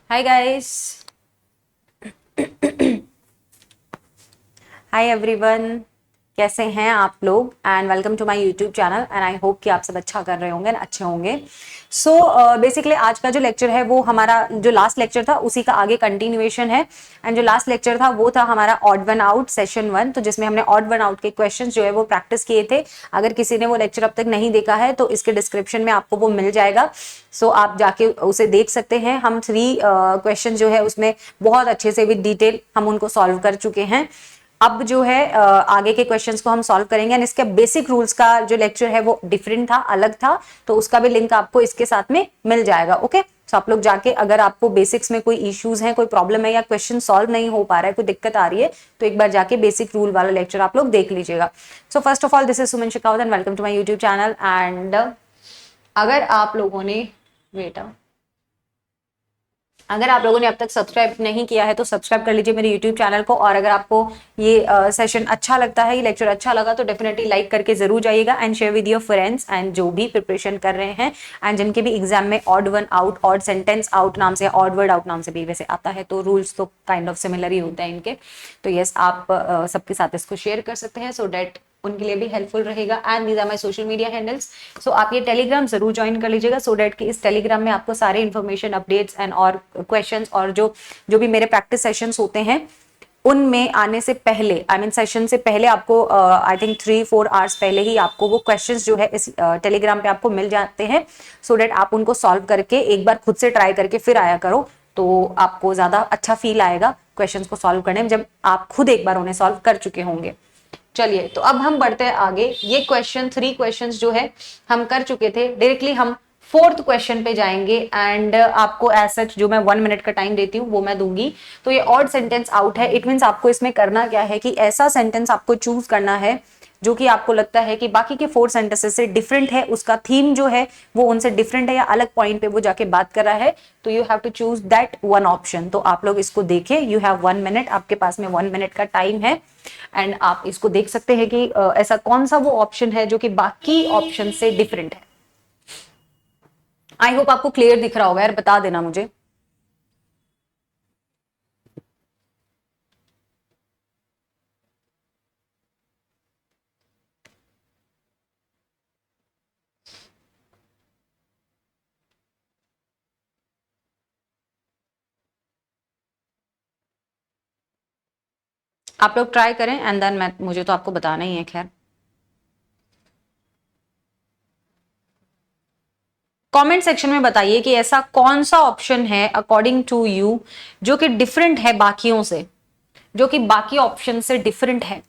Hi guys. Hi everyone. कैसे हैं आप लोग and welcome to my YouTube channel and I hope कि आप सब अच्छा कर रहे होंगे अच्छे होंगे। सो बेसिकली आज का जो लेक्चर है वो हमारा जो लास्ट लेक्चर था उसी का आगे कंटिन्यूएशन है। एंड जो लास्ट लेक्चर था वो था हमारा ऑड वन आउट सेशन 1, तो जिसमें हमने ऑड वन आउट के क्वेश्चंस जो है वो प्रैक्टिस किए थे। अगर किसी ने वो लेक्चर अब तक नहीं देखा है तो इसके डिस्क्रिप्शन में आपको वो मिल जाएगा। सो आप जाके उसे देख सकते हैं। हम 3 क्वेश्चन जो है उसमें बहुत अच्छे से विद डिटेल हम उनको सॉल्व कर चुके हैं। अब जो है आगे के क्वेश्चंस को हम सॉल्व करेंगे एंड इसके बेसिक रूल्स का जो लेक्चर है वो डिफरेंट था, अलग था, तो उसका भी लिंक आपको इसके साथ में मिल जाएगा। ओके, तो आप लोग जाके अगर आपको बेसिक्स में कोई इश्यूज हैं, कोई प्रॉब्लम है या क्वेश्चन सॉल्व नहीं हो पा रहा है, कोई दिक्कत आ रही है, तो एक बार जाके बेसिक रूल वाला लेक्चर आप लोग देख लीजिएगा। So first of all this is Suman Shekhawat and welcome to my YouTube channel. And अगर आप लोगों ने बेटा अगर आप लोगों ने अब तक सब्सक्राइब नहीं किया है तो सब्सक्राइब कर लीजिए मेरे यूट्यूब चैनल को। और अगर आपको ये सेशन अच्छा लगता है, ये लेक्चर अच्छा लगा, तो डेफिनेटली लाइक करके जरूर जाइएगा and share with your friends and जो भी प्रिपरेशन कर रहे हैं एंड जिनके भी एग्जाम में odd one out, odd sentence out नाम से, ऑड वर्ड आउट नाम से भी वैसे आता है, तो रूल्स तो काइंड ऑफ सिमिलर ही होते हैं इनके। तो यस, आप सबके साथ इसको शेयर कर सकते हैं सो डेट उनके लिए भी हेल्पफुल रहेगा। And these are my social media handles. So आप ये टेलीग्राम जरूर ज्वाइन कर लीजिएगा सो डेट कि इस टेलीग्राम में आपको सारे इन्फॉर्मेशन, अपडेट्स एंड और क्वेश्चंस और जो जो भी मेरे प्रैक्टिस सेशंस होते हैं उनमें आने से पहले, आई मीन सेशन से पहले आपको आई थिंक 3-4 आवर्स पहले ही आपको वो क्वेश्चंस जो है इस टेलीग्राम पे आपको मिल जाते हैं सो डेट आप उनको सॉल्व करके एक बार खुद से ट्राई करके फिर आया करो, तो आपको ज्यादा अच्छा फील आएगा क्वेश्चंस को सॉल्व करने में जब आप खुद एक बार उन्हें सॉल्व कर चुके होंगे। चलिए, तो अब हम बढ़ते हैं आगे। ये क्वेश्चन 3 क्वेश्चंस जो है हम कर चुके थे। डायरेक्टली हम 4th क्वेश्चन पे जाएंगे एंड आपको एज सच जो मैं 1 मिनट का टाइम देती हूँ वो मैं दूंगी। तो ये ऑड सेंटेंस आउट है। इट मीन्स आपको इसमें करना क्या है कि ऐसा सेंटेंस आपको चूज करना है जो कि आपको लगता है कि बाकी के 4 सेंटेंसेस से डिफरेंट है, उसका थीम जो है वो उनसे डिफरेंट है या अलग पॉइंट पे वो जाके बात कर रहा है। तो you have to choose that one option. तो आप लोग इसको देखें। यू हैव 1 मिनट, आपके पास में 1 मिनट का टाइम है एंड आप इसको देख सकते हैं कि ऐसा कौन सा वो ऑप्शन है जो कि बाकी ऑप्शन से डिफरेंट है। आई होप आपको क्लियर दिख रहा होगा यार, बता देना मुझे। आप लोग ट्राई करें एंड देन मैं मुझे तो आपको बताना ही है। खैर, कमेंट सेक्शन में बताइए कि ऐसा कौन सा ऑप्शन है अकॉर्डिंग टू यू जो कि डिफरेंट है बाकियों से, जो कि बाकी ऑप्शन से डिफरेंट है।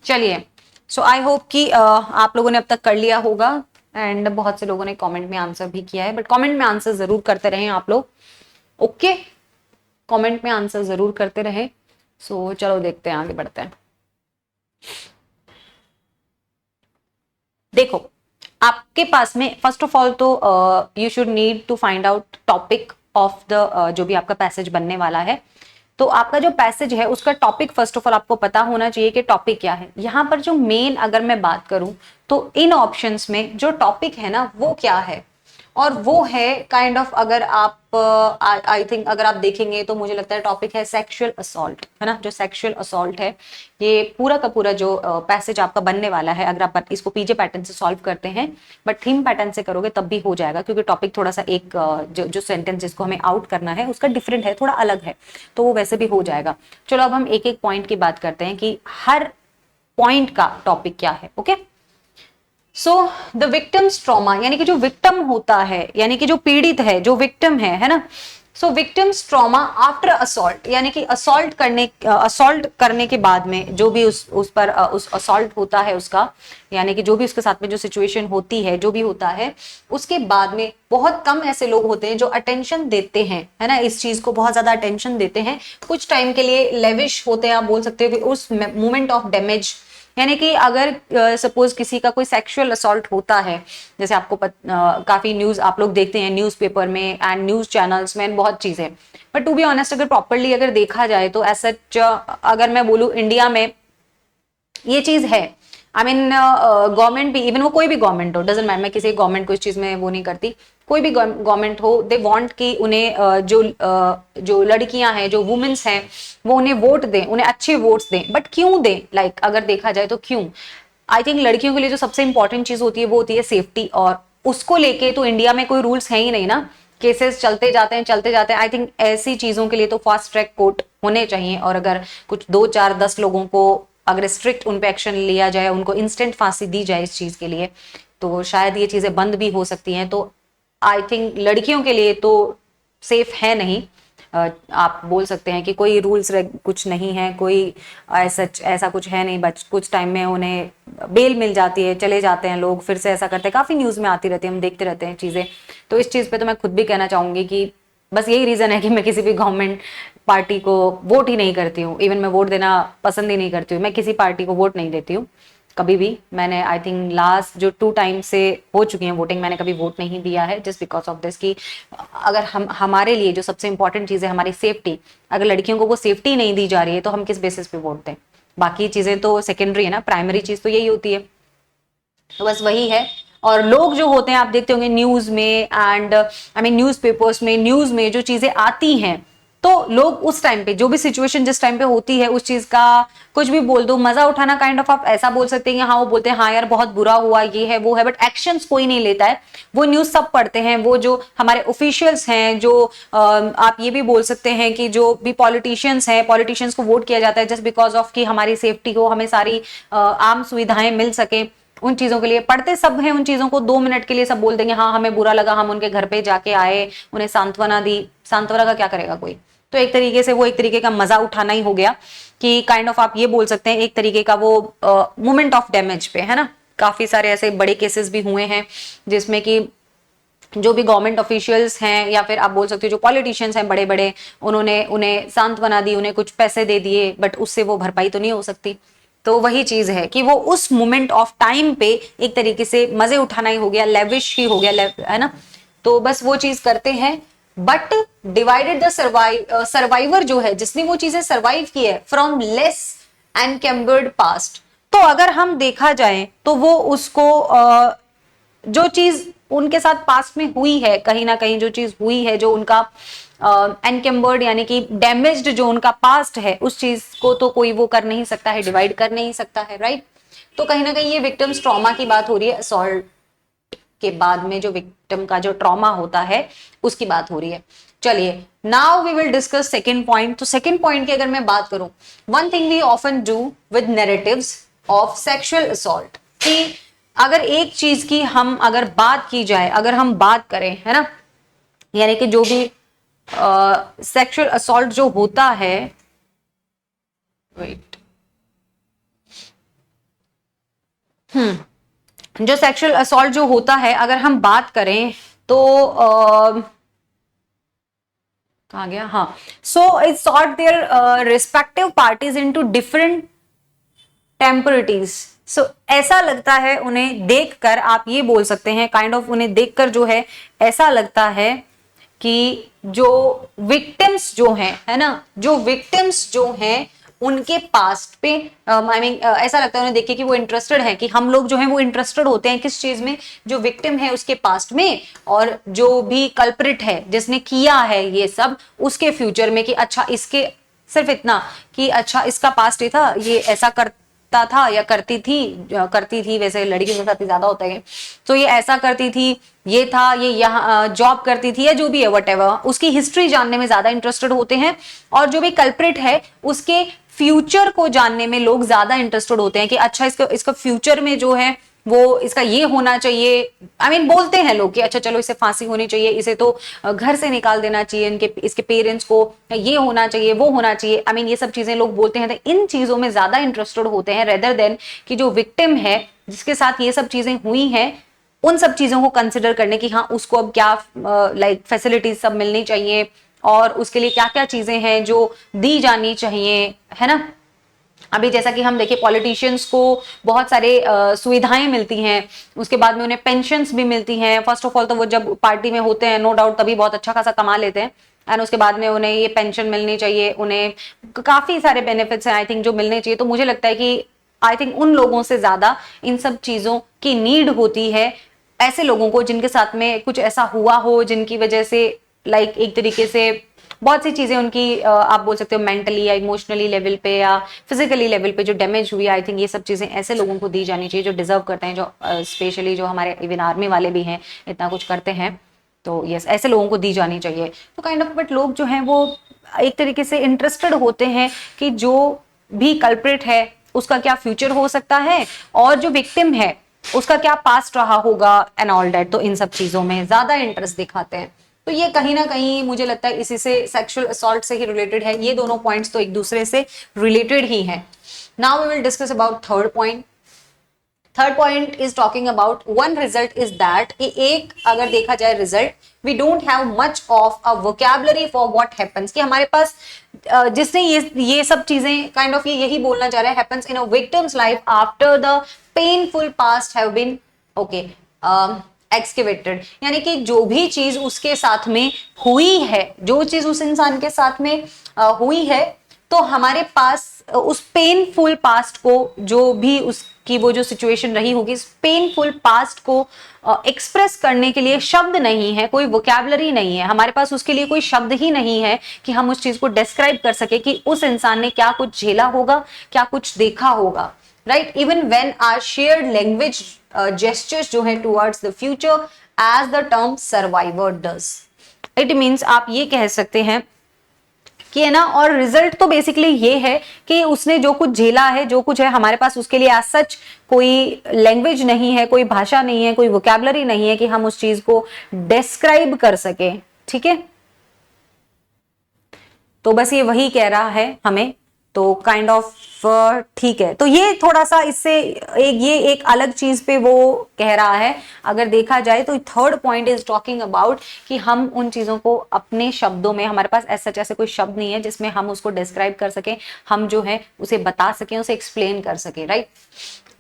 चलिए, सो आई होप कि आप लोगों ने अब तक कर लिया होगा एंड बहुत से लोगों ने कमेंट में आंसर भी किया है, बट कमेंट में आंसर जरूर करते रहें आप लोग। ओके, कमेंट में आंसर जरूर करते रहे। सो चलो देखते हैं, आगे बढ़ते हैं। देखो, आपके पास में फर्स्ट ऑफ ऑल तो you should need to find out topic of the जो भी आपका पैसेज बनने वाला है। तो आपका जो पैसेज है उसका टॉपिक फर्स्ट ऑफ ऑल आपको पता होना चाहिए कि टॉपिक क्या है। यहाँ पर जो मेन अगर मैं बात करूं तो इन ऑप्शंस में जो टॉपिक है ना वो क्या है, और वो है काइंड ऑफ, अगर आप आई थिंक अगर आप देखेंगे तो मुझे लगता है टॉपिक है सेक्सुअल असॉल्ट, है ना। जो सेक्सुअल असॉल्ट है, ये पूरा का पूरा जो पैसेज आपका बनने वाला है, अगर आप इसको पीजे पैटर्न से सॉल्व करते हैं, बट थीम पैटर्न से करोगे तब भी हो जाएगा, क्योंकि टॉपिक थोड़ा सा एक जो सेंटेंस जिसको हमें आउट करना है उसका डिफरेंट है, थोड़ा अलग है, तो वो वैसे भी हो जाएगा। चलो अब हम एक एक पॉइंट की बात करते हैं कि हर पॉइंट का टॉपिक क्या है। Okay, so the victims trauma, यानी कि जो विक्टिम होता है, यानी कि जो पीड़ित है, जो विक्टिम है ना। सो विक्टिम्स ट्रॉमा आफ्टर असॉल्ट, यानी कि असॉल्ट करने के बाद में जो भी उस पर उस असॉल्ट होता है उसका, यानी कि जो भी उसके साथ में जो सिचुएशन होती है, जो भी होता है, उसके बाद में बहुत कम ऐसे लोग होते हैं जो अटेंशन देते हैं, है ना, इस चीज को बहुत ज्यादा अटेंशन देते हैं। कुछ टाइम के लिए लेविश होते हैं, आप बोल सकते हो कि उस मोमेंट ऑफ डैमेज, यानी कि अगर सपोज किसी का कोई सेक्सुअल असॉल्ट होता है, जैसे आपको काफी न्यूज आप लोग देखते हैं न्यूज़पेपर में एंड न्यूज चैनल्स में, बहुत चीजें, बट टू बी ऑनेस्ट अगर प्रॉपरली अगर देखा जाए तो ऐसा अगर मैं बोलूं इंडिया में ये चीज है। आई मीन गवर्नमेंट भी, इवन वो कोई भी गवर्नमेंट हो, डजंट मैटर, मैं किसी गवर्नमेंट को इस चीज में वो नहीं करती, कोई भी गवर्नमेंट हो, दे वांट कि उन्हें जो लड़कियां हैं, जो वुमेन्स हैं, वो उन्हें वोट दें, उन्हें अच्छे वोट्स दें। बट क्यों दें, लाइक अगर देखा जाए तो क्यों, आई थिंक लड़कियों के लिए जो सबसे इंपॉर्टेंट चीज होती है वो होती है सेफ्टी, और उसको लेके तो इंडिया में कोई रूल्स है ही नहीं ना, केसेस चलते जाते हैं चलते जाते हैं। आई थिंक ऐसी चीजों के लिए तो फास्ट ट्रैक कोर्ट होने चाहिए, और अगर कुछ 2 4 10 लोगों को अगर स्ट्रिक्ट उन पे एक्शन लिया जाए, उनको इंस्टेंट फांसी दी जाए इस चीज के लिए, तो शायद ये चीजें बंद भी हो सकती हैं। तो आई थिंक लड़कियों के लिए तो सेफ है नहीं। आप बोल सकते हैं कि कोई रूल्स कुछ नहीं है, कोई ऐसा कुछ है नहीं, बच कुछ टाइम में उन्हें बेल मिल जाती है, चले जाते हैं लोग, फिर से ऐसा करते हैं, काफी न्यूज में आती रहती है, हम देखते रहते हैं चीजें। तो इस चीज पे तो मैं खुद भी कहना चाहूंगी कि बस यही रीजन है कि मैं किसी भी गवर्नमेंट पार्टी को वोट ही नहीं करती हूँ। इवन मैं वोट देना पसंद ही नहीं करती हूँ, मैं किसी पार्टी को वोट नहीं देती हूँ कभी भी। मैंने आई थिंक लास्ट जो 2 टाइम से हो चुकी है वोटिंग, मैंने कभी वोट नहीं दिया है, जस्ट बिकॉज ऑफ दिस कि अगर हमारे लिए जो सबसे इंपॉर्टेंट चीज है हमारी सेफ्टी, अगर लड़कियों को वो सेफ्टी नहीं दी जा रही है तो हम किस बेसिस पे वोट दें। बाकी चीजें तो सेकेंडरी है ना, प्राइमरी चीज तो यही होती है। तो बस वही है। और लोग जो होते हैं आप देखते होंगे न्यूज में and I mean news papers में, न्यूज में जो चीजें आती हैं, तो लोग उस टाइम पे जो भी सिचुएशन जिस टाइम पे होती है उस चीज का कुछ भी बोल दो, मजा उठाना, काइंड ऑफ आप ऐसा बोल सकते हैं। हाँ, वो बोलते हैं हाँ यार बहुत बुरा हुआ, ये है वो है, बट एक्शंस कोई नहीं लेता है। वो न्यूज सब पढ़ते हैं, वो जो हमारे ऑफिशियल्स हैं, जो आप ये भी बोल सकते हैं कि जो भी पॉलिटिशियंस हैं, पॉलिटिशियंस को वोट किया जाता है जस्ट बिकॉज ऑफ कि हमारी सेफ्टी हो, हमें सारी आम सुविधाएं मिल सके, उन चीजों के लिए पढ़ते सब हैं। उन चीजों को 2 मिनट के लिए सब बोल देंगे हाँ हमें बुरा लगा, हम उनके घर पे जाके आए, उन्हें सांत्वना दी। सांत्वना का क्या करेगा कोई, तो एक तरीके से वो एक तरीके का मजा उठाना ही हो गया कि काइंड ऑफ आप ये बोल सकते हैं एक तरीके का वो मोमेंट ऑफ डैमेज पे, है ना। काफी सारे ऐसे बड़े केसेस भी हुए हैं जिसमें कि जो भी गवर्नमेंट ऑफिशियल्स हैं या फिर आप बोल सकते हो जो पॉलिटिशियंस हैं बड़े बड़े, उन्होंने उन्हें सांत्वना दी, उन्हें कुछ पैसे दे दिए, बट उससे वो भरपाई तो नहीं हो सकती। तो वही चीज है कि वो उस मोमेंट ऑफ टाइम पे एक तरीके से मजे उठाना ही हो गया, लेविश ही हो गया, है ना। तो बस वो चीज करते हैं। बट डिवाइडेड द सर्वाइवर जो है, जिसने वो चीजें सर्वाइव की है फ्रॉम लेस एनकम्बर्ड पास्ट, तो अगर हम देखा जाए तो वो उसको जो चीज उनके साथ पास्ट में हुई है, कहीं ना कहीं जो चीज हुई है, जो उनका एनकम्बर्ड यानी कि डैमेज्ड जो उनका पास्ट है, उस चीज को तो कोई वो कर नहीं सकता है, डिवाइड कर नहीं सकता है, राइट। तो कहीं ना कहीं ये विक्टिम्स ट्रॉमा की बात हो रही है, असॉल्ट के बाद में जो विक्टिम का जो ट्रॉमा होता है उसकी बात हो रही है। चलिए now we will discuss second point. तो सेकंड पॉइंट की अगर मैं बात करूं, one thing we often do with narratives of sexual assault, कि अगर एक चीज की हम अगर बात की जाए, अगर हम बात करें, है ना, यानी कि जो भी सेक्सुअल असॉल्ट जो होता है, वेट, जो सेक्सुअल असॉल्ट जो होता है अगर हम बात करें तो कहाँ गया, हाँ, so it sort their respective parties into different temporalities. So ऐसा लगता है उन्हें देखकर, आप ये बोल सकते हैं काइंड ऑफ उन्हें देखकर जो है ऐसा लगता है कि जो विक्टिम्स जो हैं, है ना, जो विक्टिम्स जो हैं उनके पास्ट पे आई मीन ऐसा लगता है उन्हें देख के कि वो इंटरेस्टेड है, कि हम लोग जो हैं वो इंटरेस्टेड होते हैं किस चीज में, जो विक्टिम है उसके पास्ट में, और जो भी कल्प्रिट है जिसने किया है ये सब उसके फ्यूचर में, कि अच्छा इसके सिर्फ इतना कि अच्छा इसका पास्ट ये था, ये ऐसा करता था या करती थी, वैसे लड़की के साथ ही ज्यादा होता है, तो ये ऐसा करती थी, ये था, ये यहाँ जॉब करती थी, या जो भी है व्हाटएवर, उसकी हिस्ट्री जानने में ज्यादा इंटरेस्टेड होते हैं। और जो भी कल्प्रिट है उसके फ्यूचर को जानने में लोग ज्यादा इंटरेस्टेड होते हैं, कि अच्छा इसका फ्यूचर में जो है वो इसका ये होना चाहिए। आई मीन बोलते हैं लोग कि अच्छा चलो इसे फांसी होनी चाहिए, इसे तो घर से निकाल देना चाहिए, इसके पेरेंट्स को ये होना चाहिए, वो होना चाहिए। आई मीन ये सब चीजें लोग बोलते हैं, तो इन चीजों में ज्यादा इंटरेस्टेड होते हैं रेदर देन कि जो विक्टिम है जिसके साथ ये सब चीजें हुई हैं उन सब चीजों को कंसिडर करने की, हाँ उसको अब क्या लाइक फैसिलिटीज सब मिलनी चाहिए और उसके लिए क्या क्या चीजें हैं जो दी जानी चाहिए, है ना। अभी जैसा कि हम देखिए पॉलिटिशियंस को बहुत सारे सुविधाएं मिलती हैं, उसके बाद में उन्हें पेंशन्स भी मिलती हैं। फर्स्ट ऑफ ऑल तो वो जब पार्टी में होते हैं नो डाउट तभी बहुत अच्छा खासा कमा लेते हैं, एंड उसके बाद में उन्हें ये पेंशन मिलनी चाहिए, उन्हें काफी सारे बेनिफिट्स हैं आई थिंक जो मिलने चाहिए। तो मुझे लगता है कि आई थिंक उन लोगों से ज्यादा इन सब चीजों की नीड होती है ऐसे लोगों को जिनके साथ में कुछ ऐसा हुआ हो जिनकी वजह से लाइक एक तरीके से बहुत सी चीजें उनकी आप बोल सकते हो मेंटली या इमोशनली लेवल पे या फिजिकली लेवल पे जो डैमेज हुई। आई थिंक ये सब चीजें ऐसे लोगों को दी जानी चाहिए जो डिजर्व करते हैं, जो स्पेशली जो हमारे इवन आर्मी वाले भी हैं इतना कुछ करते हैं, तो यस ऐसे लोगों को दी जानी चाहिए। तो काइंड ऑफ बट लोग जो हैं वो एक तरीके से इंटरेस्टेड होते हैं कि जो भी कल्प्रिट है उसका क्या फ्यूचर हो सकता है और जो विक्टिम है उसका क्या पास्ट रहा होगा एंड ऑल दैट। तो इन सब चीजों में ज्यादा इंटरेस्ट दिखाते हैं। तो ये कहीं ना कहीं मुझे लगता है इसी से सेक्सुअल असॉल्ट से ही रिलेटेड है। ये दोनों पॉइंट्स तो एक दूसरे से रिलेटेड ही हैं। Now we will discuss about third point. Third point is talking about one result is that कि एक अगर देखा जाए result, we don't have much of a vocabulary for what happens, कि हमारे पास जिसने ये सब चीजें काइंड ऑफ ये यही बोलना चाह रहा है happens in a victim's life after the painful past have been okay excavated, यानी कि जो भी चीज उसके साथ में हुई है, जो चीज उस इंसान के साथ में हुई है, तो हमारे पास उस पेनफुल पास्ट को, जो भी उसकी वो जो सिचुएशन रही होगी, इस पेनफुल पास्ट को एक्सप्रेस करने के लिए शब्द नहीं है, कोई वोकैबुलरी नहीं है हमारे पास, उसके लिए कोई शब्द ही नहीं है कि हम उस चीज को डिस्क्राइब कर सके कि उस इंसान ने क्या कुछ झेला होगा, क्या कुछ देखा होगा, right. Even when our shared language gestures जो है towards the future as the term survivor does, it means आप ये कह सकते हैं कि है ना। और रिजल्ट तो बेसिकली ये है कि उसने जो कुछ झेला है, जो कुछ है हमारे पास उसके लिए एज सच कोई लैंग्वेज नहीं है, कोई भाषा नहीं है, कोई वोकैबुलरी नहीं है कि हम उस चीज को डिस्क्राइब कर सके, ठीक है। तो बस ये वही कह रहा है हमें, तो काइंड ऑफ ठीक है। तो ये थोड़ा सा इससे एक अलग चीज पे वो कह रहा है अगर देखा जाए तो। Third point is talking about कि हम उन चीजों को अपने शब्दों में, हमारे पास ऐसा जैसे कोई शब्द नहीं है जिसमें हम उसको डिस्क्राइब कर सकें, हम जो है उसे बता सकें, उसे एक्सप्लेन कर सकें, राइट।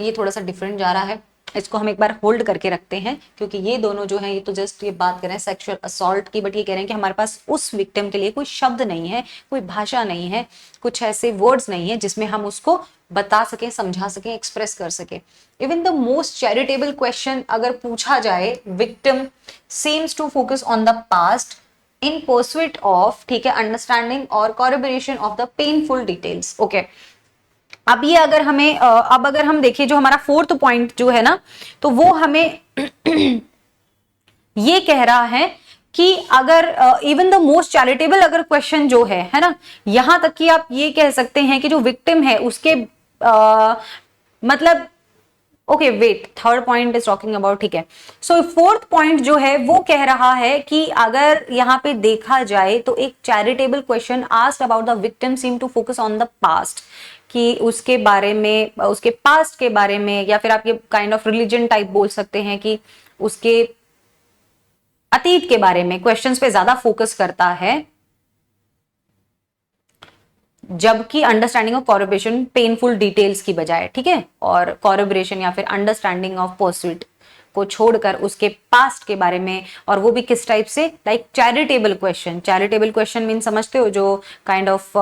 ये थोड़ा सा डिफरेंट जा रहा है, इसको हम एक बार होल्ड करके रखते हैं क्योंकि ये दोनों जो है ये तो जस्ट ये बात कर रहे हैं सेक्सुअल असॉल्ट की, बट ये कह रहे हैं कि हमारे पास उस विक्टिम के लिए कोई शब्द नहीं है, कोई भाषा नहीं है, कुछ ऐसे वर्ड्स नहीं है जिसमें हम उसको बता सकें, समझा सकें, एक्सप्रेस कर सकें। Even the most charitable question अगर पूछा जाए, victim seems to focus on the past in pursuit of, ठीक है, अंडरस्टैंडिंग और corroboration of the painful details, okay. अब ये अगर हमें अब अगर हम देखिए जो हमारा फोर्थ पॉइंट जो है ना, तो वो हमें ये कह रहा है कि अगर इवन द मोस्ट चैरिटेबल अगर क्वेश्चन जो है ना, यहां तक कि आप ये कह सकते हैं कि जो विक्टिम है उसके मतलब okay wait, third point is talking about, ठीक है। सो फोर्थ पॉइंट जो है वो कह रहा है कि अगर यहाँ पे देखा जाए तो एक charitable question asked about the victim seem to focus on the past, कि उसके बारे में, उसके पास्ट के बारे में, या फिर आप ये काइंड ऑफ रिलीजन टाइप बोल सकते हैं कि उसके अतीत के बारे में क्वेश्चंस पे ज्यादा फोकस करता है, जबकि understanding of collaboration painful details की बजाय, ठीक है, और कोलैबोरेशन या फिर अंडरस्टैंडिंग ऑफ परस्यूट को छोड़कर उसके पास्ट के बारे में, और वो भी किस टाइप से, like charitable question. Charitable question mean समझते हो, जो काइंड ऑफ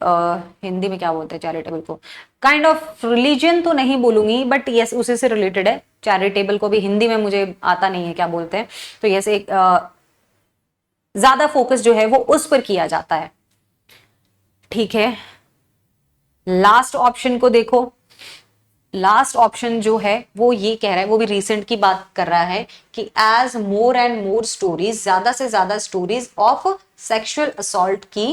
हिंदी में क्या बोलते हैं चैरिटेबल को, काइंड ऑफ रिलीजन तो नहीं बोलूंगी बट यस उसी से रिलेटेड है। चैरिटेबल को भी हिंदी में मुझे आता नहीं है क्या बोलते हैं, तो यस एक ज्यादा फोकस जो है वो उस पर किया जाता है, ठीक है। लास्ट ऑप्शन को देखो, लास्ट ऑप्शन जो है वो ये कह रहा है, वो भी रिसेंट की बात कर रहा है कि as more and more stories, ज्यादा से ज्यादा स्टोरीज ऑफ सेक्सुअल असॉल्ट की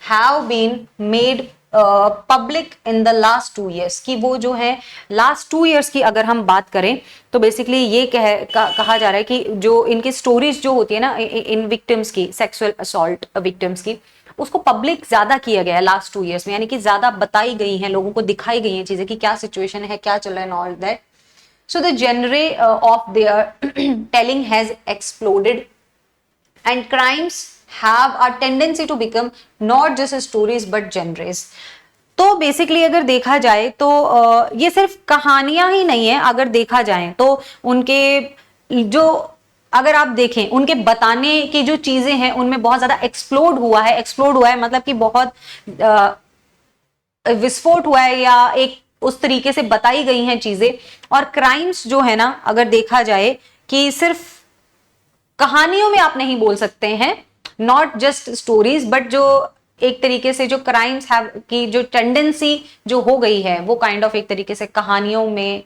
have been made public in the last 2 years, कि वो जो है लास्ट 2 years की अगर हम बात करें तो बेसिकली ये कहा जा रहा है कि जो इनकी स्टोरीज जो होती है ना इन विक्टिम्स की, सेक्सुअल असॉल्ट विक्टिम्स की, उसको पब्लिक ज्यादा किया गया है लास्ट 2 years में, यानी कि ज्यादा बताई गई हैं, लोगों को दिखाई गई हैं चीजें कि क्या सिचुएशन है, क्या चल रहा है, all that. So the genre of their telling has exploded and crimes have a tendency to become not just stories but genres। तो बेसिकली अगर देखा जाए तो ये सिर्फ कहानियां ही नहीं है, अगर देखा जाए तो उनके जो, अगर आप देखें उनके बताने की जो चीजें हैं उनमें बहुत ज्यादा एक्सप्लोड हुआ है। एक्सप्लोड हुआ है मतलब कि बहुत विस्फोट हुआ है, या एक उस तरीके से बताई गई हैं चीजें। और क्राइम्स जो है ना, अगर देखा जाए कि सिर्फ कहानियों में आप नहीं बोल सकते हैं, नॉट जस्ट स्टोरीज, बट जो एक तरीके से जो क्राइम्स हैव की जो टेंडेंसी जो हो गई है वो काइंड ऑफ एक तरीके से कहानियों में।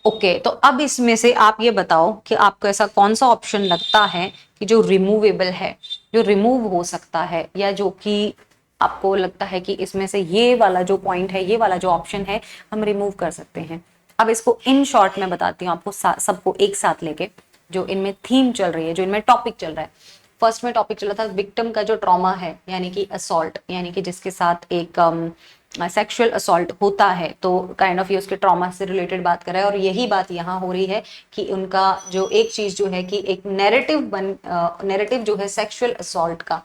ओके तो अब इसमें से आप ये बताओ कि आपको ऐसा कौन सा ऑप्शन लगता है कि जो रिमूवेबल है, जो रिमूव हो सकता है, या जो कि आपको लगता है कि इसमें से ये वाला जो पॉइंट है, ये वाला जो ऑप्शन है हम रिमूव कर सकते हैं। अब इसको इन शॉर्ट में बताती हूँ आपको, सबको एक साथ लेके, जो इनमें थीम चल रही है, जो इनमें टॉपिक चल रहा है। फर्स्ट में टॉपिक चला था विक्टिम का जो ट्रॉमा है, यानी कि असॉल्ट, यानी कि जिसके साथ एक सेक्सुअल असॉल्ट होता है, तो काइंड ऑफ ये उसके ट्रॉमा से रिलेटेड बात कर रहा है। और यही बात यहाँ हो रही है कि उनका जो एक चीज जो है कि एक नैरेटिव जो है सेक्सुअल असॉल्ट का,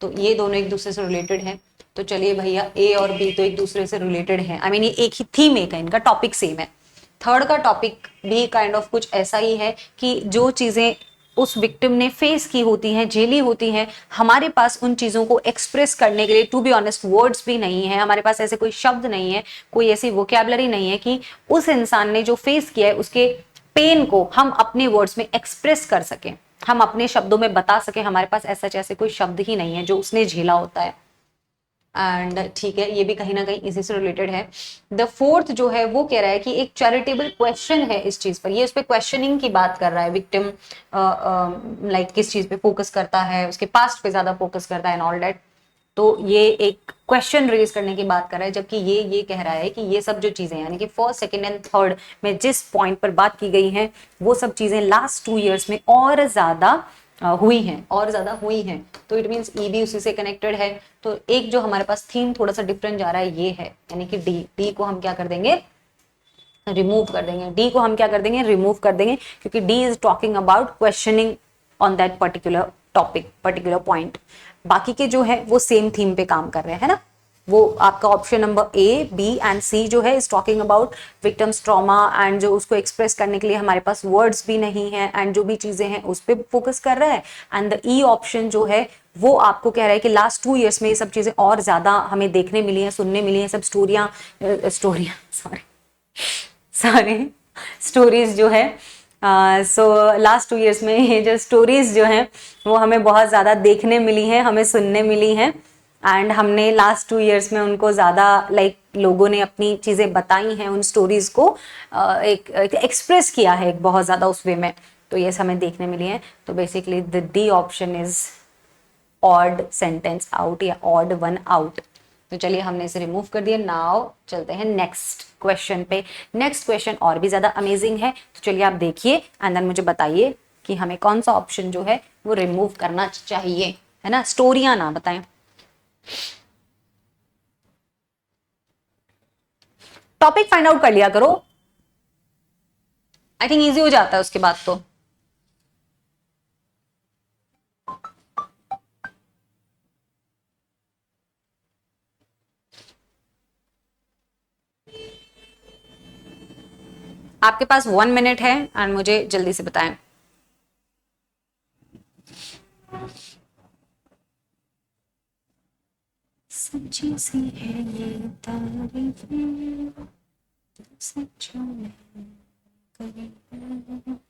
तो ये दोनों एक दूसरे से रिलेटेड है। तो चलिए भैया, ए और बी तो एक दूसरे से रिलेटेड है, आई मीन ये एक ही थीम, एक है इनका, टॉपिक सेम है। थर्ड का टॉपिक भी काइंड ऑफ कुछ ऐसा ही है कि जो चीजें उस विक्टिम ने फेस की होती हैं, झेली होती हैं, हमारे पास उन चीजों को एक्सप्रेस करने के लिए टू बी ऑनेस्ट वर्ड्स भी नहीं है, हमारे पास ऐसे कोई शब्द नहीं है, कोई ऐसी वोकैबुलरी नहीं है कि उस इंसान ने जो फेस किया है उसके पेन को हम अपने वर्ड्स में एक्सप्रेस कर सकें, हम अपने शब्दों में बता सकें। हमारे पास ऐसा जैसे कोई शब्द ही नहीं है जो उसने झेला होता है। एंड ठीक है, ये भी कहीं ना कहीं इसी से रिलेटेड है। द फोर्थ जो है वो कह रहा है कि एक चैरिटेबल क्वेश्चन है इस चीज पर, ये उस पर क्वेश्चनिंग की बात कर रहा है। विक्टिम लाइक किस चीज पे फोकस करता है, उसके पास्ट पे ज्यादा फोकस करता है एंड ऑल दैट, तो ये एक क्वेश्चन रेज करने की बात कर रहा है। जबकि ये कह रहा है कि ये सब जो चीजें यानी कि फर्स्ट सेकंड एंड थर्ड में जिस पॉइंट पर बात की गई है वो सब चीजें लास्ट 2 years में और ज्यादा हुई हैं, और ज्यादा हुई हैं। तो इट मीन्स ई भी उसी से कनेक्टेड है। तो एक जो हमारे पास थीम थोड़ा सा डिफरेंट जा रहा है ये है, यानी कि डी को हम क्या कर देंगे, रिमूव कर देंगे। डी को हम क्या कर देंगे, रिमूव कर देंगे, क्योंकि D is talking about questioning on that particular topic, particular point. बाकी के जो है वो सेम थीम पे काम कर रहे हैं ना। वो आपका option number A, B and C जो है is talking about victims trauma, and जो उसको एक्सप्रेस करने के लिए हमारे पास वर्ड्स भी नहीं है, एंड जो भी चीजें हैं उस पर फोकस कर रहा है। एंड द ई ऑप्शन जो है वो आपको कह रहा है कि लास्ट 2 years में ये सब चीजें और ज्यादा हमें देखने मिली हैं, सुनने मिली हैं, सब स्टोरियां सारे स्टोरीज जो है। सो लास्ट 2 years में ये जो स्टोरीज जो हैं वो हमें बहुत ज़्यादा देखने मिली हैं, हमें सुनने मिली हैं, एंड हमने लास्ट 2 years में उनको ज़्यादा लाइक लोगों ने अपनी चीज़ें बताई हैं, उन स्टोरीज को एक एक्सप्रेस किया है एक बहुत ज़्यादा उस वे में, तो ये हमें देखने मिली है। तो basically the D option is odd sentence out या ऑड वन आउट। तो चलिए हमने इसे रिमूव कर दिया। नाउ चलते हैं नेक्स्ट क्वेश्चन पे। नेक्स्ट क्वेश्चन और भी ज्यादा अमेजिंग है, तो चलिए आप देखिए एंड देन मुझे बताइए कि हमें कौन सा ऑप्शन जो है वो रिमूव करना चाहिए, है ना, स्टोरियां ना बताएं। टॉपिक फाइंड आउट कर लिया करो, आई थिंक इजी हो जाता है उसके बाद तो। आपके पास 1 मिनट है एंड मुझे जल्दी से बताएं। सच्ची सी है ये तारीफें, सच्चों में कहीं है।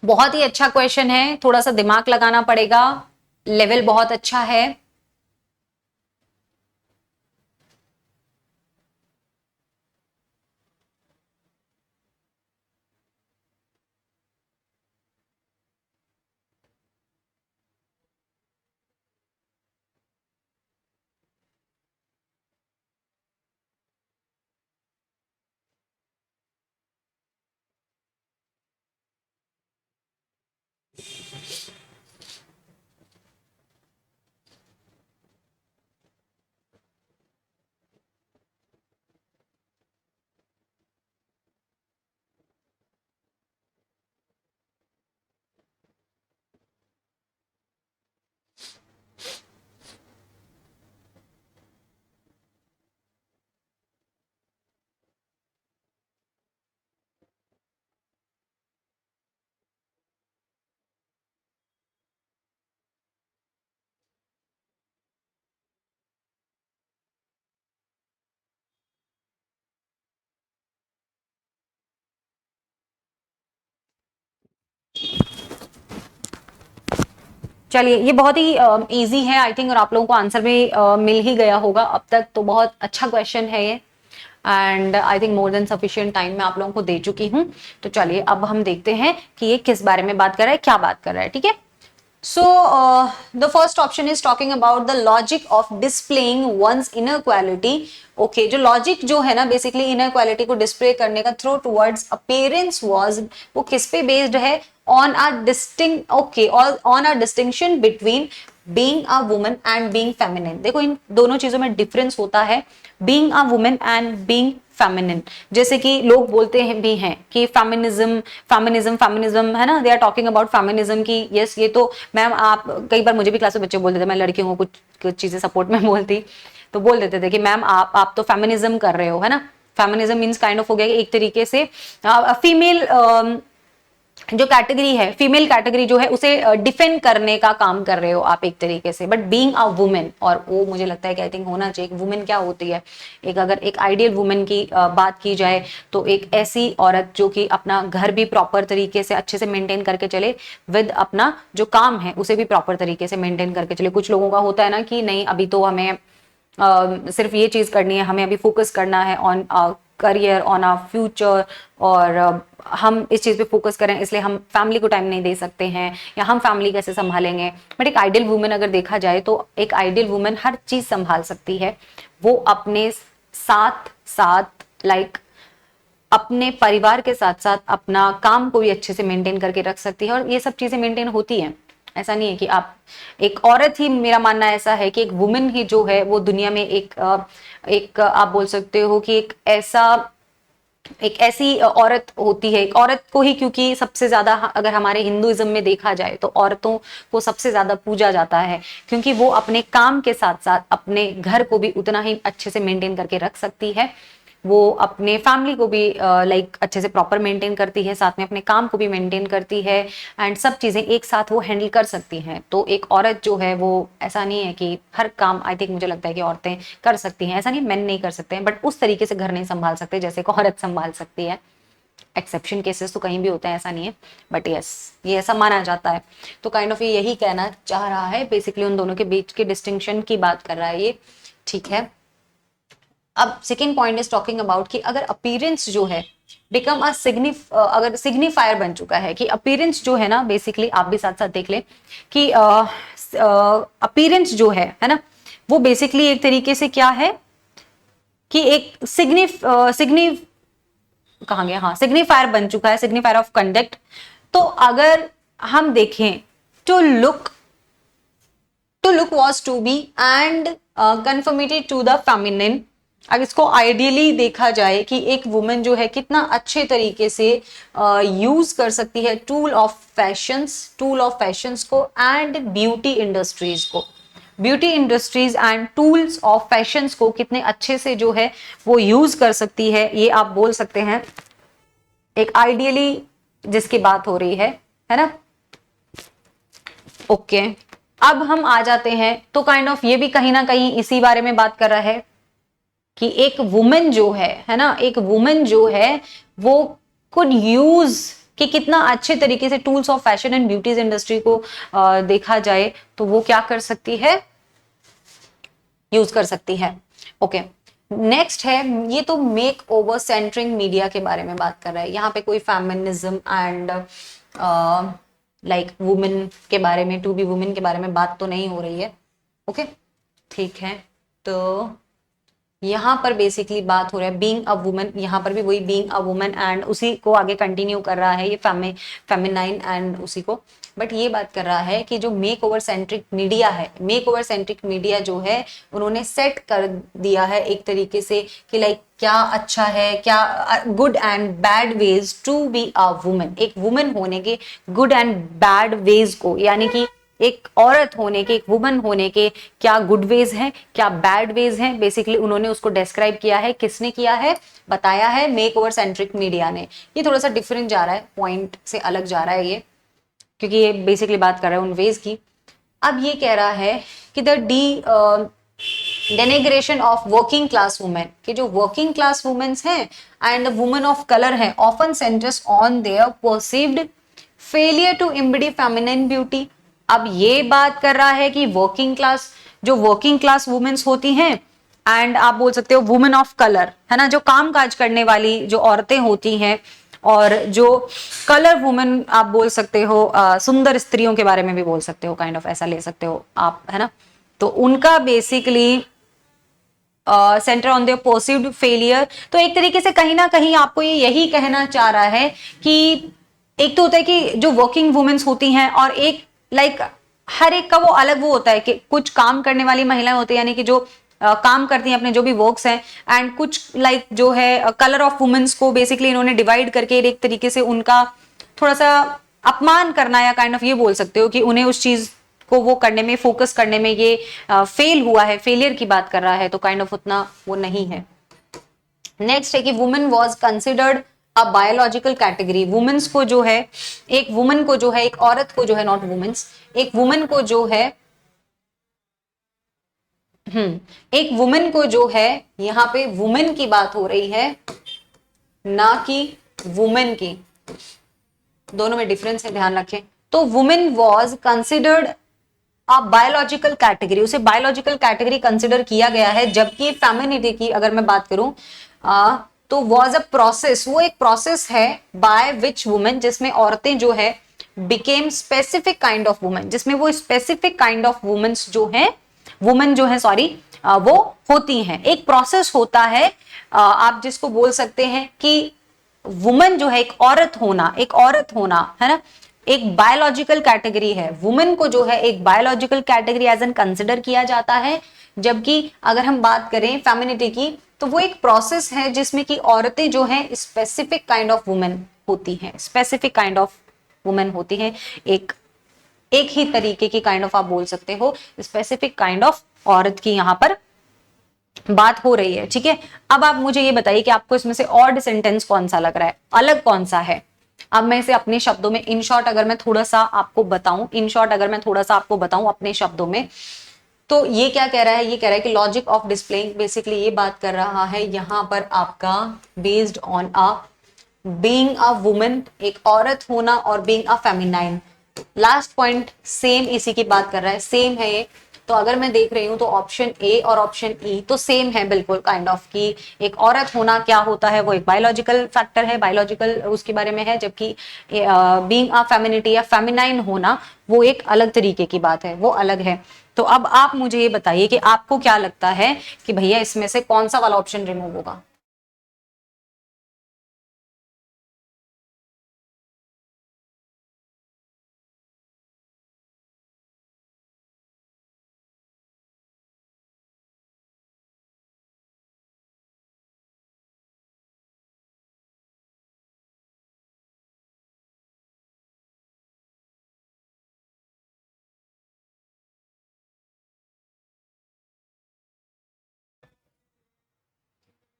बहुत ही अच्छा क्वेश्चन है, थोड़ा सा दिमाग लगाना पड़ेगा, लेवल बहुत अच्छा है। चलिए, ये बहुत ही इजी है आई थिंक, और आप लोगों को आंसर भी मिल ही गया होगा अब तक, तो बहुत अच्छा क्वेश्चन है ये, and I think more than sufficient time मैं आप लोगों को दे चुकी हूँ। तो चलिए अब हम देखते हैं कि ये किस बारे में बात कर रहा है, क्या बात कर रहा है, ठीक है। So, the first option is talking about the logic of displaying one's inner quality. Okay, जो logic जो है ना basically inner quality को display करने का through towards appearance was, वो किस पे based है, on a distinct, okay, or on a distinction between being a woman and being feminine। देखो इन दोनों चीजों में difference होता है, being a woman and being feminine. जैसे कि लोग बोलते हैं भी हैं कि फेमिनिज्म फेमिनिज्म फेमिनिज्म है ना, they are talking about feminism की यस ये तो मैम आप, कई बार मुझे भी क्लास में बच्चे बोलते थे, मैं लड़कियों को कुछ चीजें सपोर्ट में बोलती तो बोल देते थे कि मैम आप तो फेमिनिज्म कर रहे हो, है ना। फेमिनिज्म मीन्स काइंड ऑफ हो गया कि एक तरीके से फीमेल जो कैटेगरी है, फीमेल कैटेगरी जो है उसे डिफेंड करने का काम कर रहे हो आप एक तरीके से, बट बीइंग अ वुमेन, और वो मुझे लगता है कि आई थिंक होना चाहिए, वुमेन क्या होती है, एक अगर एक आइडियल वुमेन की बात की जाए तो एक ऐसी औरत जो कि अपना घर भी प्रॉपर तरीके से अच्छे से मेंटेन करके चले, विद अपना जो काम है उसे भी प्रॉपर तरीके से मेंटेन करके चले। कुछ लोगों का होता है ना कि नहीं अभी तो हमें सिर्फ ये चीज करनी है, हमें अभी फोकस करना है on career, on our future, और हम इस चीज पे फोकस करें इसलिए हम फैमिली को टाइम नहीं दे सकते हैं, या हम फैमिली कैसे संभालेंगे। बट एक आइडियल वुमेन अगर देखा जाए तो एक आइडियल वुमेन हर चीज संभाल सकती है, वो अपने साथ साथ लाइक अपने परिवार के साथ साथ अपना काम को भी अच्छे से मेंटेन करके रख सकती है, और ये सब चीजें मेंटेन होती हैं। ऐसा नहीं है कि आप एक औरत ही, मेरा मानना ऐसा है कि एक वुमेन ही जो है वो दुनिया में एक आप बोल सकते हो कि एक ऐसा एक ऐसी औरत होती है, एक औरत को ही, क्योंकि सबसे ज्यादा अगर हमारे हिंदुइज्म में देखा जाए तो औरतों को सबसे ज्यादा पूजा जाता है, क्योंकि वो अपने काम के साथ साथ अपने घर को भी उतना ही अच्छे से मेंटेन करके रख सकती है, वो अपने फैमिली को भी लाइक अच्छे से प्रॉपर मेंटेन करती है, साथ में अपने काम को भी मेंटेन करती है, एंड सब चीजें एक साथ वो हैंडल कर सकती हैं। तो एक औरत जो है वो, ऐसा नहीं है कि हर काम, आई थिंक मुझे लगता है कि औरतें कर सकती हैं, ऐसा नहीं मैन नहीं कर सकते हैं, बट उस तरीके से घर नहीं संभाल सकते जैसे एक औरत संभाल सकती है। एक्सेप्शन केसेस तो कहीं भी होते हैं, ऐसा नहीं है, बट यस ये ऐसा माना जाता है। तो काइंड ऑफ ये यही कहना चाह रहा है, बेसिकली उन दोनों के बीच के डिस्टिंक्शन की बात कर रहा है ये, ठीक है। अब second point is talking about कि अगर अपीयरेंस जो है बिकम अ अगर सिग्निफायर बन चुका है, कि अपीयरेंस जो है ना, बेसिकली आप भी साथ साथ देख ले कि अपीयरेंस जो है ना, वो बेसिकली एक तरीके से क्या है कि एक कहाँ गया, हाँ, सिग्निफायर बन चुका है, सिग्निफायर ऑफ कंडक्ट। तो अगर हम देखें to look was to be and conformity to the feminine, अब इसको आइडियली देखा जाए कि एक वुमेन जो है कितना अच्छे तरीके से यूज कर सकती है टूल ऑफ फैशंस को एंड ब्यूटी इंडस्ट्रीज को, beauty industries and tools of fashions को कितने अच्छे से जो है वो यूज कर सकती है, ये आप बोल सकते हैं एक आइडियली जिसकी बात हो रही है ना। ओके, अब हम आ जाते हैं तो काइंड ऑफ ये भी कहीं ना कहीं इसी बारे में बात कर रहा है कि एक वुमेन जो है ना, एक वुमेन जो है वो कुड यूज, कि कितना अच्छे तरीके से tools of fashion and beauties industry को देखा जाए तो वो क्या कर सकती है, यूज कर सकती है। ओके, नेक्स्ट है, ये तो मेक ओवर सेंटरिंग मीडिया के बारे में बात कर रहा है, यहाँ पे कोई फेमिनिज्म एंड लाइक वुमेन के बारे में, टू बी वुमेन के बारे में बात तो नहीं हो रही है। ओके, ठीक है, तो यहाँ पर बेसिकली बात हो रहा है बीइंग अ वुमन, यहाँ पर भी वही बीइंग अ वुमन एंड उसी को आगे कंटिन्यू कर रहा है ये फेमिनाइन एंड उसी को, बट ये बात कर रहा है कि जो मेक ओवर सेंट्रिक मीडिया है, मेक ओवर सेंट्रिक मीडिया जो है उन्होंने सेट कर दिया है एक तरीके से कि लाइक क्या अच्छा है, क्या good and bad ways to be a woman, एक वुमन होने के गुड एंड बैड वेज को, यानी कि एक औरत होने के, एक वुमन होने के क्या गुड वेज हैं, क्या बैड वेज हैं, बेसिकली उन्होंने उसको डिस्क्राइब किया है। किसने किया है, बताया है मेक ओवर सेंट्रिक मीडिया ने। ये थोड़ा सा डिफरेंट जा रहा है, पॉइंट से अलग जा रहा है ये, क्योंकि ये बेसिकली बात कर रहा है उन वेज की। अब ये कह रहा है कि the denigration of working class women, कि जो वर्किंग क्लास वुमेन्स हैं एंड वुमेन ऑफ कलर हैं often centres on their perceived failure to embody feminine beauty. अब ये बात कर रहा है कि वर्किंग क्लास वुमेन्स होती हैं एंड आप बोल सकते हो वुमेन ऑफ कलर, है ना, जो काम काज करने वाली जो औरतें होती हैं, और जो कलर वुमेन आप बोल सकते हो, सुंदर स्त्रियों के बारे में भी बोल सकते हो, काइंड ऑफ ऐसा ले सकते हो आप, है ना। तो उनका basically centre on their perceived failure, तो एक तरीके से कहीं ना कहीं आपको ये यही कहना चाह रहा है कि एक तो होता है कि जो वर्किंग वुमेन्स होती हैं, और एक लाइक हर एक का वो अलग वो होता है कि कुछ काम करने वाली महिलाएं होती है, यानी कि जो काम करती हैं अपने जो भी वर्क्स हैं, एंड कुछ लाइक जो है कलर ऑफ वुमेन्स को बेसिकली इन्होंने डिवाइड करके एक तरीके से उनका थोड़ा सा अपमान करना, या काइंड ऑफ ये बोल सकते हो कि उन्हें उस चीज को वो करने में, फोकस करने में ये फेल हुआ है, फेलियर की बात कर रहा है, तो काइंड ऑफ उतना वो नहीं है। नेक्स्ट है कि women was considered a biological category, women's को जो है, एक वुमन को जो है, एक औरत को जो है, नॉट वुमेन्स, एक वुमन को जो है, एक वुमन को जो है, यहाँ पे वुमेन की बात हो रही है ना कि वुमेन की, दोनों में डिफरेंस है, ध्यान रखें। तो women was considered a biological category, उसे बायोलॉजिकल कैटेगरी कंसिडर किया गया है, जबकि फेमिनिटी की अगर मैं बात करूं तो वॉज अ प्रोसेस, वो एक प्रोसेस है बाय विच वुमेन, जिसमें औरतें जो है became specific kind of women, जिसमें वो स्पेसिफिक काइंड ऑफ वुमेन्स जो है, वुमेन जो है सॉरी, वो होती हैं। एक प्रोसेस होता है, आप जिसको बोल सकते हैं कि वुमेन जो है, एक औरत होना है ना, एक बायोलॉजिकल कैटेगरी है, वुमेन को जो है एक biological category as an consider किया जाता है, जबकि अगर हम बात करें फेमिनिटी की तो वो एक प्रोसेस है जिसमें कि औरतें जो हैं स्पेसिफिक काइंड ऑफ वुमेन होती हैं, स्पेसिफिक काइंड ऑफ वुमेन होती हैं, एक एक ही तरीके की काइंड ऑफ आप बोल सकते हो स्पेसिफिक काइंड ऑफ औरत की यहाँ पर बात हो रही है, ठीक है। अब आप मुझे ये बताइए कि आपको इसमें से ऑड सेंटेंस कौन सा लग रहा है, अलग कौन सा है। अब मैं इसे अपने शब्दों में इन शॉर्ट अगर मैं थोड़ा सा आपको बताऊं, इन शॉर्ट अगर मैं थोड़ा सा आपको बताऊं अपने शब्दों में, तो ये क्या कह रहा है, ये कह रहा है कि लॉजिक ऑफ डिस्प्लेइंग बेसिकली ये बात कर रहा है यहां पर आपका based on a being a woman, एक औरत होना, और being a feminine. Last point same इसी की बात कर रहा है, सेम है ये। तो अगर मैं देख रही हूं तो ऑप्शन ए और ऑप्शन ई तो सेम है बिल्कुल काइंड ऑफ कि एक औरत होना क्या होता है, वो एक बायोलॉजिकल फैक्टर है, बायोलॉजिकल उसके बारे में है, जबकि बीइंग अ फेमिनिटी या फेमिनाइन होना वो एक अलग तरीके की बात है, वो अलग है। तो अब आप मुझे ये बताइए कि आपको क्या लगता है कि भैया इसमें से कौन सा वाला ऑप्शन रिमूव होगा।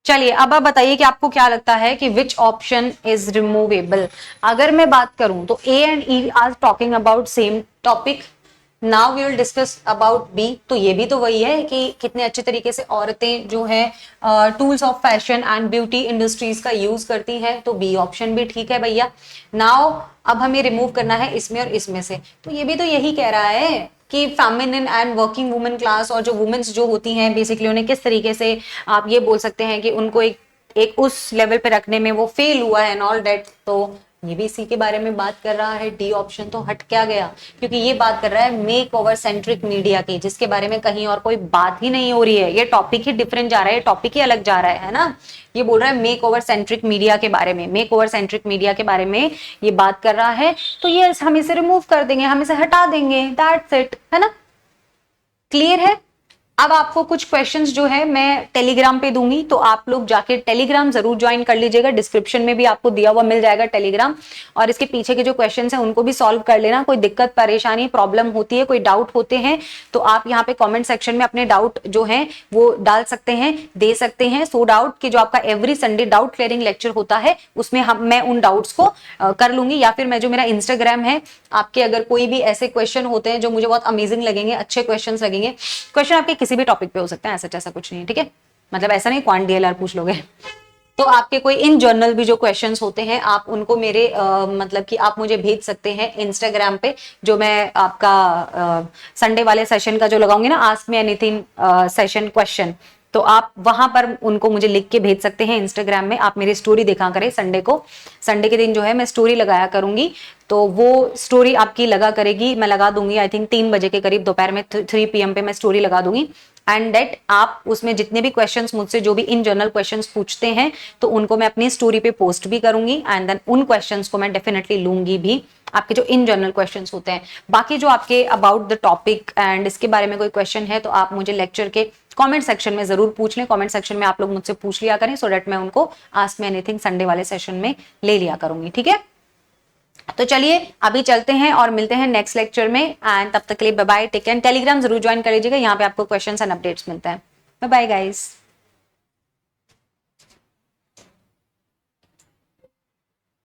चलिए अब आप बताइए कि आपको क्या लगता है कि विच ऑप्शन इज रिमूवेबल। अगर मैं बात करूं तो A and E are talking about same topic, now we will discuss about B. तो ये भी तो वही है कि कितने अच्छे तरीके से औरतें जो है tools of fashion and beauty industries का यूज करती हैं, तो बी ऑप्शन भी ठीक है भैया। नाउ अब हमें रिमूव करना है इसमें और इसमें से, तो ये भी तो यही कह रहा है कि feminine and working women class और जो वुमेन्स जो होती हैं बेसिकली उन्हें किस तरीके से आप ये बोल सकते हैं कि उनको एक एक उस लेवल पे रखने में वो फेल हुआ है एंड ऑल दैट। तो ये भी इसी के बारे में बात कर रहा है। डी ऑप्शन तो हट क्या गया, क्योंकि ये बात कर रहा है मेक ओवर सेंट्रिक मीडिया की, जिसके बारे में कहीं और कोई बात ही नहीं हो रही है। ये टॉपिक ही डिफरेंट जा रहा है, टॉपिक ही अलग जा रहा है ना। ये बोल रहा है मेक ओवर सेंट्रिक मीडिया के बारे में, मेक ओवर सेंट्रिक मीडिया के बारे में ये बात कर रहा है। तो ये हम इसे रिमूव कर देंगे, हम इसे हटा देंगे, दैट्स इट, है ना। क्लियर है। अब आपको कुछ क्वेश्चंस जो है मैं टेलीग्राम पे दूंगी, तो आप लोग जाके टेलीग्राम जरूर ज्वाइन कर लीजिएगा, डिस्क्रिप्शन में भी आपको दिया हुआ मिल जाएगा टेलीग्राम। और इसके पीछे के जो क्वेश्चंस हैं उनको भी सॉल्व कर लेना। कोई दिक्कत परेशानी प्रॉब्लम होती है, कोई डाउट होते हैं, तो आप यहाँ पे कमेंट सेक्शन में अपने डाउट जो है वो डाल सकते हैं, दे सकते हैं। सो डाउट कि जो आपका every Sunday doubt clearing lecture होता है उसमें मैं उन डाउट्स को कर लूंगी, या फिर मैं जो मेरा इंस्टाग्राम है, आपके अगर कोई भी ऐसे क्वेश्चन होते हैं जो मुझे बहुत अमेजिंग लगेंगे, अच्छे क्वेश्चन लगेंगे, क्वेश्चन आपके किसी भी टॉपिक पे हो सकते हैं, ऐसा कुछ नहीं है, ठीक है। मतलब ऐसा नहीं क्वांट डीएलआर पूछ लोगे। तो आपके कोई इन जर्नल भी जो क्वेश्चंस होते हैं आप उनको मेरे मतलब कि आप मुझे भेज सकते हैं इंस्टाग्राम पे, जो मैं आपका संडे वाले सेशन का जो लगाऊंगी ना, ask me anything session question, तो आप वहां पर उनको मुझे लिख के भेज सकते हैं इंस्टाग्राम में। आप मेरी स्टोरी देखा करें संडे को, संडे के दिन जो है मैं स्टोरी लगाया करूंगी, तो वो स्टोरी आपकी लगा करेगी, मैं लगा दूंगी आई थिंक 3 बजे के करीब दोपहर में, 3 PM पे मैं स्टोरी लगा दूंगी। एंड दैट आप उसमें जितने भी क्वेश्चंस मुझसे जो भी इन जनरल क्वेश्चंस पूछते हैं तो उनको मैं अपनी स्टोरी पे पोस्ट भी करूंगी, एंड देन उन क्वेश्चंस को मैं डेफिनेटली लूंगी भी, आपके जो इन जनरल क्वेश्चंस होते हैं। बाकी जो आपके अबाउट द टॉपिक एंड इसके बारे में कोई क्वेश्चन है तो आप मुझे लेक्चर के कमेंट सेक्शन में जरूर पूछ लें, कमेंट सेक्शन में आप लोग मुझसे पूछ लिया करें, सो दैट मैं उनको आस्क मी एनीथिंग संडे वाले सेशन में ले लिया करूंगी, ठीक है। तो चलिए अभी चलते हैं और मिलते हैं नेक्स्ट लेक्चर में, एंड तब तक के लिए bye bye, take care. Telegram जरूर ज्वाइन कर लीजिएगा, यहाँ पे आपको क्वेश्चंस एंड अपडेट्स मिलते हैं। Bye bye guys.